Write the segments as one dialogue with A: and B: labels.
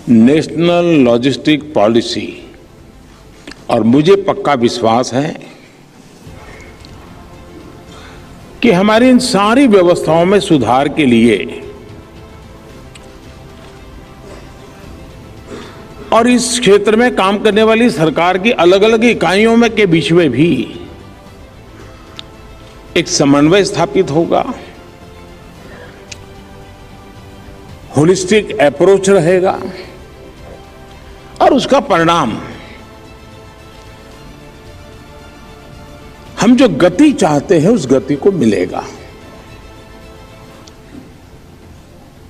A: National logistic policy, और मुझे पक्का विश्वास है कि हमारी इन सारी व्यवस्थाओं में सुधार के लिए और इस क्षेत्र में काम करने वाली सरकार की अलग अलग इकाइयों में के बीच में भी एक समन्वय स्थापित होगा, होलिस्टिक अप्रोच रहेगा और उसका परिणाम हम जो गति चाहते हैं उस गति को मिलेगा।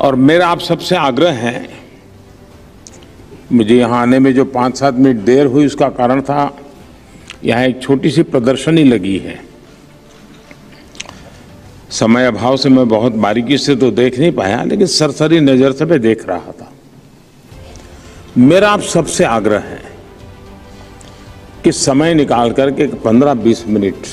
A: और मेरा आप सबसे आग्रह है, मुझे यहां आने में जो 5-7 मिनट देर हुई उसका कारण था यहां एक छोटी सी प्रदर्शनी लगी है। समय अभाव से मैं बहुत बारीकी से तो देख नहीं पाया, लेकिन सरसरी नजर से मैं देख रहा था। मेरा आप सबसे आग्रह है कि समय निकाल करके 15-20 मिनट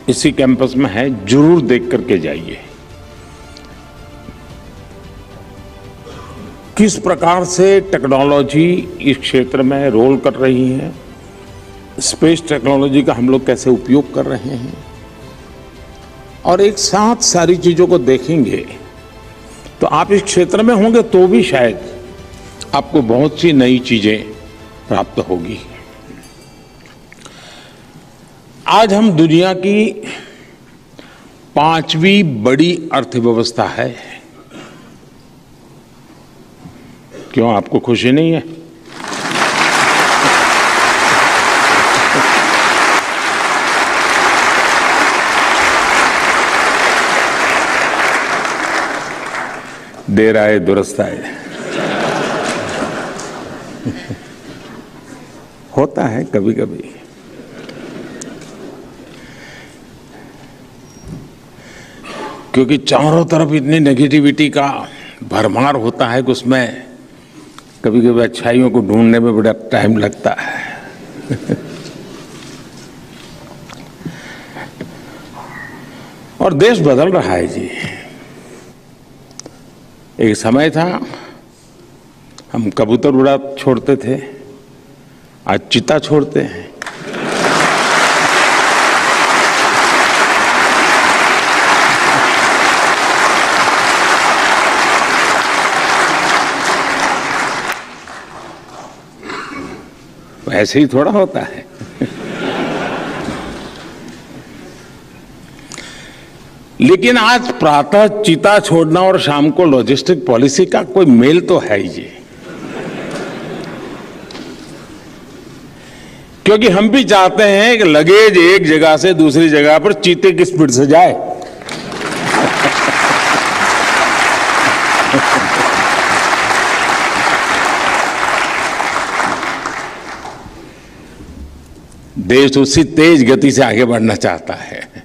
A: इसी कैंपस में है, जरूर देख करके जाइए किस प्रकार से टेक्नोलॉजी इस क्षेत्र में रोल कर रही है, स्पेस टेक्नोलॉजी का हम लोग कैसे उपयोग कर रहे हैं, और एक साथ सारी चीजों को देखेंगे तो आप इस क्षेत्र में होंगे तो भी शायद आपको बहुत सी नई चीजें प्राप्त होगी। आज हम दुनिया की 5वीं बड़ी अर्थव्यवस्था है। क्यों, आपको खुशी नहीं है? देर आए दुरुस्त आए होता है कभी कभी। क्योंकि चारों तरफ इतनी नेगेटिविटी का भरमार होता है कि उसमें कभी कभी अच्छाइयों को ढूंढने में बड़ा टाइम लगता है। और देश बदल रहा है जी। एक समय था हम कबूतर उड़ा छोड़ते थे, आज चीता छोड़ते हैं। ऐसे ही थोड़ा होता है। लेकिन आज प्रातः चीता छोड़ना और शाम को लॉजिस्टिक पॉलिसी का कोई मेल तो है ही जी। क्योंकि हम भी चाहते हैं कि लगेज एक जगह से दूसरी जगह पर चीते की स्पीड से जाए। देश उसी तेज गति से आगे बढ़ना चाहता है।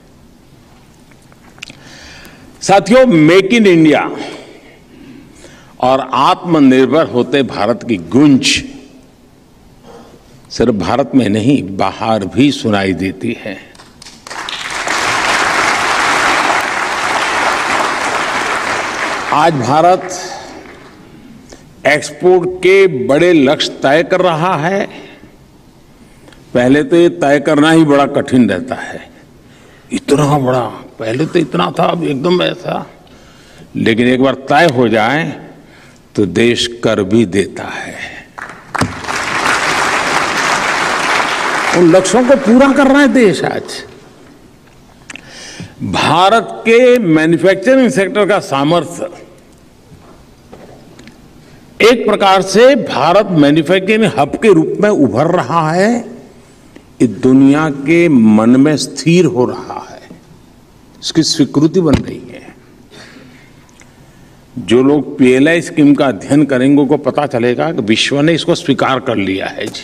A: साथियों, मेक इन इंडिया और आत्मनिर्भर होते भारत की गूंज सिर्फ भारत में नहीं, बाहर भी सुनाई देती है। आज भारत एक्सपोर्ट के बड़े लक्ष्य तय कर रहा है। पहले तो ये तय करना ही बड़ा कठिन रहता है, इतना बड़ा, पहले तो इतना था, अब एकदम ऐसा। लेकिन एक बार तय हो जाए तो देश कर भी देता है। उन लक्ष्यों को पूरा कर रहा है देश। आज भारत के मैन्युफैक्चरिंग सेक्टर का सामर्थ्य, एक प्रकार से भारत मैन्युफैक्चरिंग हब के रूप में उभर रहा है, ये दुनिया के मन में स्थिर हो रहा है, इसकी स्वीकृति बन रही है। जो लोग पीएलआई स्कीम का अध्ययन करेंगे को पता चलेगा कि विश्व ने इसको स्वीकार कर लिया है जी।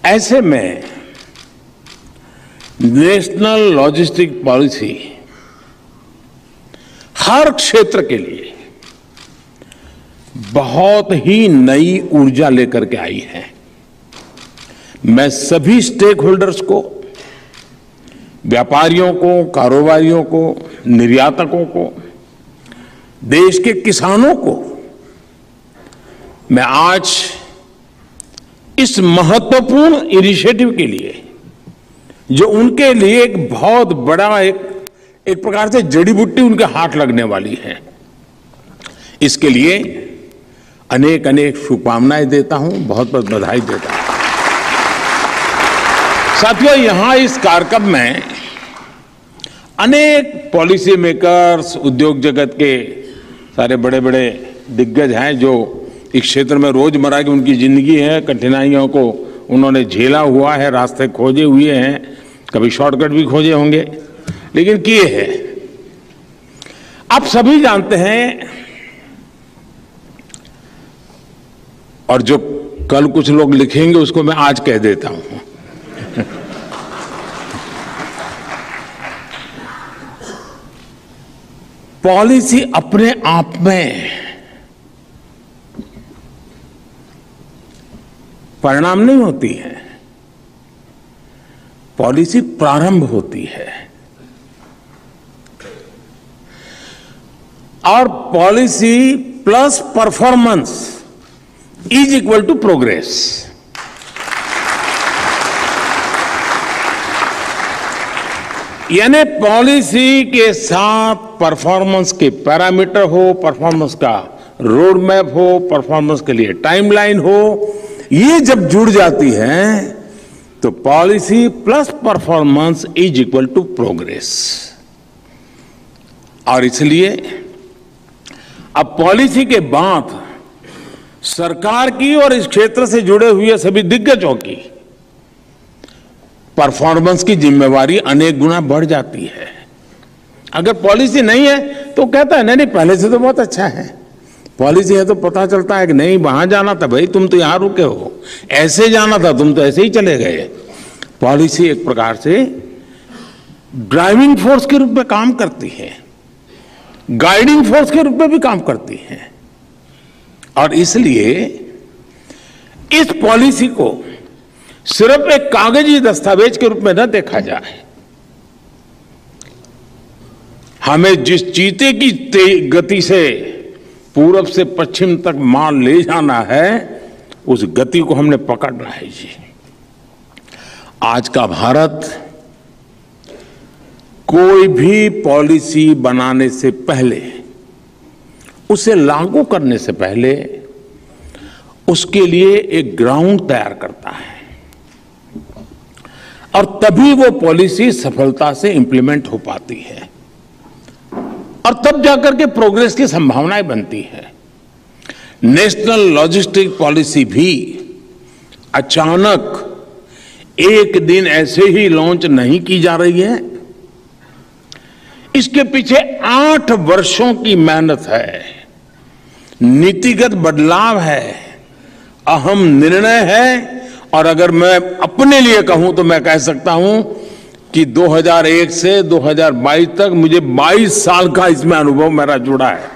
A: ऐसे में नेशनल लॉजिस्टिक पॉलिसी हर क्षेत्र के लिए बहुत ही नई ऊर्जा लेकर के आई है। मैं सभी स्टेक होल्डर्स को, व्यापारियों को, कारोबारियों को, निर्यातकों को देश के किसानों को मैं आज इस महत्वपूर्ण इनिशिएटिव के लिए, जो उनके लिए एक बहुत बड़ा एक प्रकार से जड़ी बूटी उनके हाथ लगने वाली है, इसके लिए अनेक अनेक शुभकामनाएं देता हूं, बहुत बहुत बधाई देता हूं। साथियों, यहां इस कार्यक्रम में अनेक पॉलिसी मेकर्स, उद्योग जगत के सारे बड़े बड़े दिग्गज हैं जो इस क्षेत्र में रोजमर्रा की उनकी जिंदगी है, कठिनाइयों को उन्होंने झेला हुआ है, रास्ते खोजे हुए हैं, कभी शॉर्टकट भी खोजे होंगे, लेकिन किए हैं। आप सभी जानते हैं, और जो कल कुछ लोग लिखेंगे उसको मैं आज कह देता हूं। पॉलिसी अपने आप में परिणाम नहीं होती है, पॉलिसी प्रारंभ होती है। और policy plus performance is equal to progress. यानी पॉलिसी के साथ परफॉर्मेंस के पैरामीटर हो, परफॉर्मेंस का रोड मैप हो, परफॉर्मेंस के लिए टाइमलाइन हो, ये जब जुड़ जाती है तो policy plus performance is equal to progress. और इसलिए अब पॉलिसी के बाद सरकार की और इस क्षेत्र से जुड़े हुए सभी दिग्गजों की परफॉर्मेंस की जिम्मेवारी अनेक गुना बढ़ जाती है। अगर पॉलिसी नहीं है तो कहता है नहीं पहले से तो बहुत अच्छा है, पॉलिसी है तो पता चलता है कि नहीं वहां जाना था भाई, तुम तो यहां रुके हो, ऐसे जाना था तुम तो ऐसे ही चले गए। पॉलिसी एक प्रकार से ड्राइविंग फोर्स के रूप में काम करती है, गाइडिंग फोर्स के रूप में भी काम करती है। और इसलिए इस पॉलिसी को सिर्फ एक कागजी दस्तावेज के रूप में न देखा जाए, हमें जिस चीते की गति से पूरब से पश्चिम तक माल ले जाना है, उस गति को हमने पकड़ना है जी। आज का भारत कोई भी पॉलिसी बनाने से पहले, उसे लागू करने से पहले उसके लिए एक ग्राउंड तैयार करता है, और तभी वो पॉलिसी सफलता से इंप्लीमेंट हो पाती है, और तब जाकर के प्रोग्रेस की संभावनाएं बनती है। नेशनल लॉजिस्टिक पॉलिसी भी अचानक एक दिन ऐसे ही लॉन्च नहीं की जा रही है, इसके पीछे 8 वर्षों की मेहनत है, नीतिगत बदलाव है, अहम निर्णय है। और अगर मैं अपने लिए कहूं तो मैं कह सकता हूं कि 2001 से 2022 तक मुझे 22 साल का इसमें अनुभव मेरा जुड़ा है।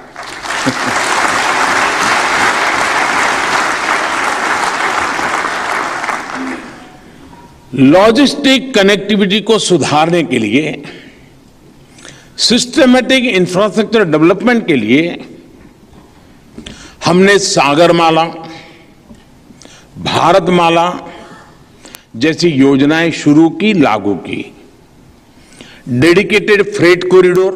A: लॉजिस्टिक कनेक्टिविटी को सुधारने के लिए, सिस्टमैटिक इंफ्रास्ट्रक्चर डेवलपमेंट के लिए हमने सागरमाला, भारतमाला जैसी योजनाएं शुरू की, लागू की। डेडिकेटेड फ्रेट कॉरिडोर,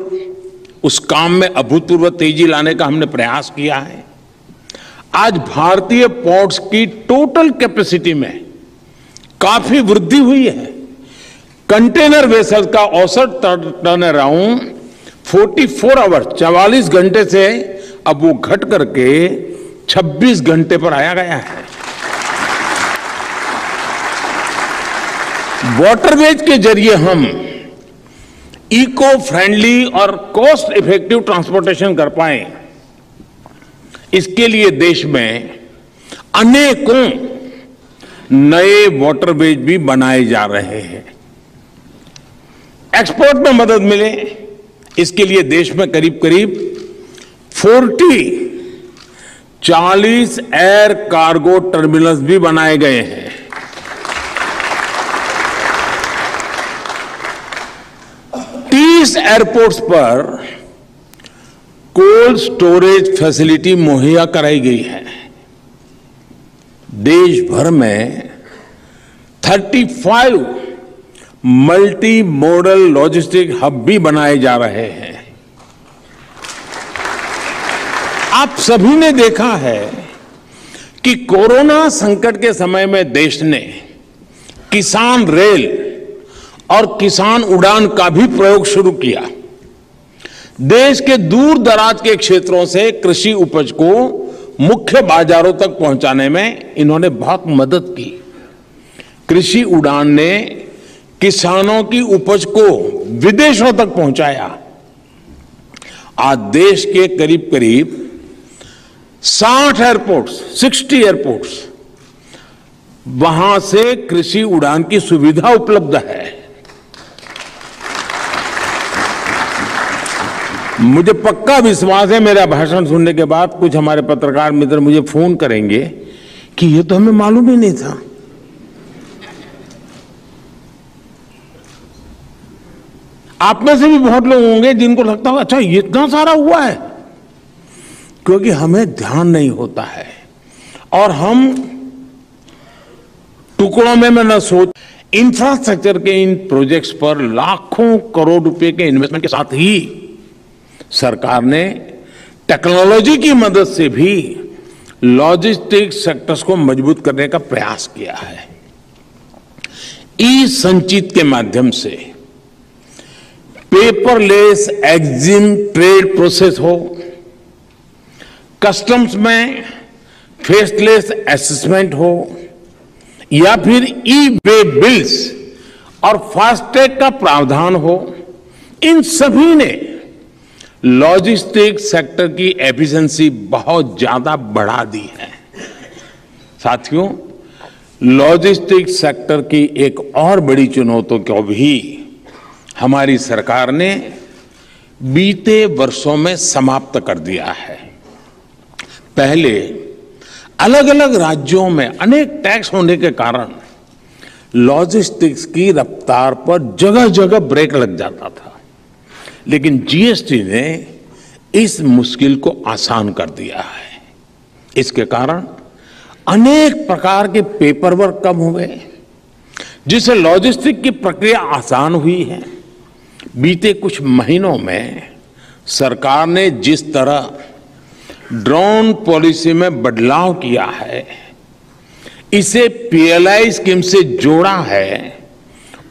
A: उस काम में अभूतपूर्व तेजी लाने का हमने प्रयास किया है। आज भारतीय पोर्ट्स की टोटल कैपेसिटी में काफी वृद्धि हुई है। कंटेनर वेसल का औसत टर्न अराउंड 44 आवर्स, 44 घंटे से अब वो घट करके 26 घंटे पर आया गया है। वाटरवेज के जरिए हम इको फ्रेंडली और कॉस्ट इफेक्टिव ट्रांसपोर्टेशन कर पाए, इसके लिए देश में अनेकों नए वाटरवेज भी बनाए जा रहे हैं। एक्सपोर्ट में मदद मिले, इसके लिए देश में करीब करीब 40 एयर कार्गो टर्मिनल्स भी बनाए गए हैं। एयरपोर्ट्स पर कोल्ड स्टोरेज फैसिलिटी मुहैया कराई गई है। देश भर में 35 मल्टी मॉडल लॉजिस्टिक हब भी बनाए जा रहे हैं। आप सभी ने देखा है कि कोरोना संकट के समय में देश ने किसान रेल और किसान उड़ान का भी प्रयोग शुरू किया। देश के दूर दराज के क्षेत्रों से कृषि उपज को मुख्य बाजारों तक पहुंचाने में इन्होंने बहुत मदद की। कृषि उड़ान ने किसानों की उपज को विदेशों तक पहुंचाया। आज देश के करीब करीब 60 एयरपोर्ट्स वहां से कृषि उड़ान की सुविधा उपलब्ध है। मुझे पक्का विश्वास है, मेरा भाषण सुनने के बाद कुछ हमारे पत्रकार मित्र मुझे फोन करेंगे कि ये तो हमें मालूम ही नहीं था। आप में से भी बहुत लोग होंगे जिनको लगता होगा अच्छा ये इतना सारा हुआ है, क्योंकि हमें ध्यान नहीं होता है और हम टुकड़ों में न सोच। इंफ्रास्ट्रक्चर के इन प्रोजेक्ट्स पर लाखों करोड़ रुपए के इन्वेस्टमेंट के साथ ही सरकार ने टेक्नोलॉजी की मदद से भी लॉजिस्टिक सेक्टर्स को मजबूत करने का प्रयास किया है। ई संचित के माध्यम से पेपरलेस एक्जिम ट्रेड प्रोसेस हो, कस्टम्स में फेसलेस असेसमेंट हो या फिर ई वे बिल्स और फास्टैग का प्रावधान हो, इन सभी ने लॉजिस्टिक सेक्टर की एफिशिएंसी बहुत ज्यादा बढ़ा दी है। साथियों, लॉजिस्टिक सेक्टर की एक और बड़ी चुनौती को भी हमारी सरकार ने बीते वर्षों में समाप्त कर दिया है। पहले अलग अलग राज्यों में अनेक टैक्स होने के कारण लॉजिस्टिक्स की रफ्तार पर जगह जगह ब्रेक लग जाता था, लेकिन जीएसटी ने इस मुश्किल को आसान कर दिया है। इसके कारण अनेक प्रकार के पेपर वर्क कम हुए, जिससे लॉजिस्टिक की प्रक्रिया आसान हुई है। बीते कुछ महीनों में सरकार ने जिस तरह ड्रोन पॉलिसी में बदलाव किया है, इसे पीएलआई स्कीम से जोड़ा है,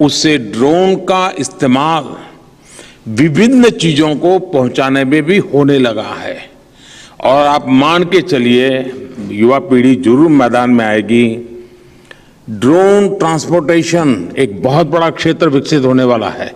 A: उससे ड्रोन का इस्तेमाल विभिन्न चीजों को पहुंचाने में भी होने लगा है। और आप मान के चलिए, युवा पीढ़ी जरूर मैदान में आएगी। ड्रोन ट्रांसपोर्टेशन एक बहुत बड़ा क्षेत्र विकसित होने वाला है।